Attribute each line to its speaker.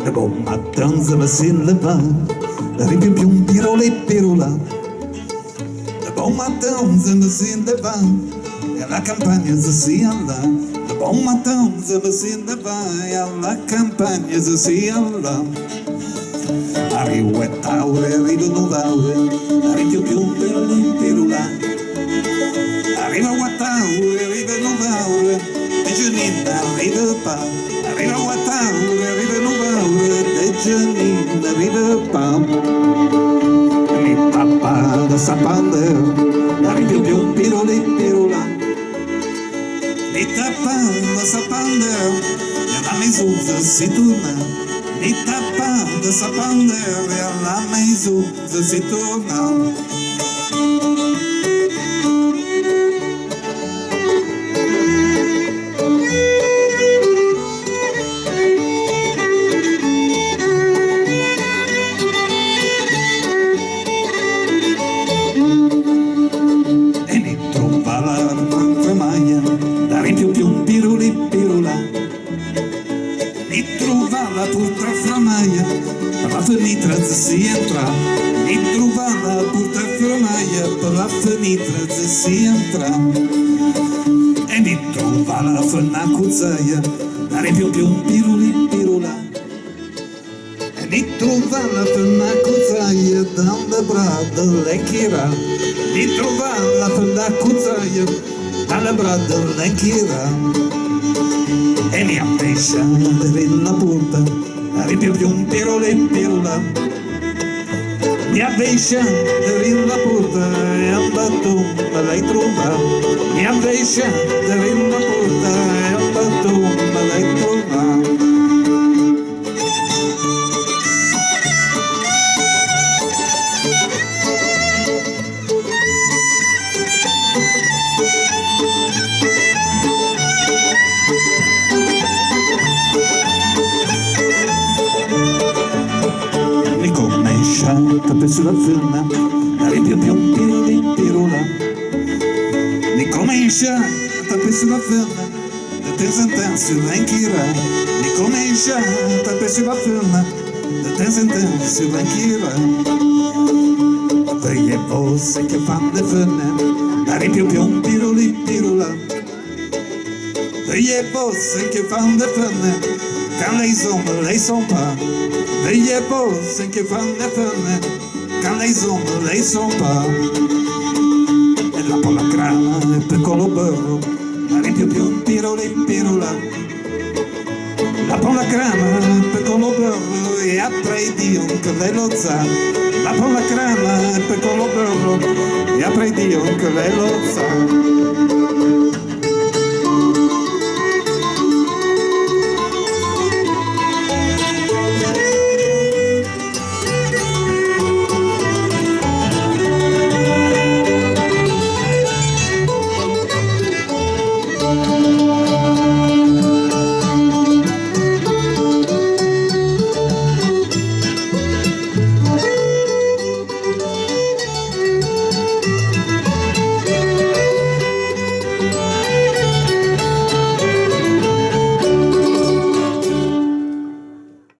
Speaker 1: Le bon matin se masin le vin, arrive più un pirole pirola. Le bon matin se masin le vin, e alla campagna se si alla. Le bon matin se masin le vin, e alla campagna se si alla. Arrivo e taure, arrivo nuvaure, arrivo più un pirole pirola. Arriva Guataure, arriva Novaure, e Gianina arriva pa. Arriva Guataure, arriva Novaure, e Gianina arriva pa. Mi papà da Sapander, arriva più un pirole pirola. Mi tapà da Sapander, e alla mesusa si torna. Mi tapà da Sapander, e alla mesusa si torna. Purtra framaia, per la fenitra si entra, mi trovava purtra framaia, per la fenitra si entra, e mi trova la fenna cuzzaia, dare più un piruli pirula, e mi trova la fenna cuzzaia, dalla brada l'enchira, mi trova la fenna cuzzaia, dalla brada l'enchira. E mi appescia nella porta, arriva più un pirole pirola. Mi appescia nella porta e andato me l'hai trovata. Mi appescia nella porta e andato me l'hai trovata. Tapé sulla firma, arriva più un piroli pirola. Mi comincia a tapé sulla firma, de temps en temps sur l'enchira. Mi comincia a tapé sulla firma, de temps en temps sur l'enchira. Tre voci che fanno le firme, arriva più un piroli pirola. Tre voci che fanno le firme, quand les sont pas. Degli posti che fanno le firme, quand les sont pas. E la polacrana e piccolo burro, arriva più un pirole pirola. La polacrana e piccolo burro, e a tre Dio che lei lo sa. La polacrana e piccolo burro, e a tre Dio che lei lo sa.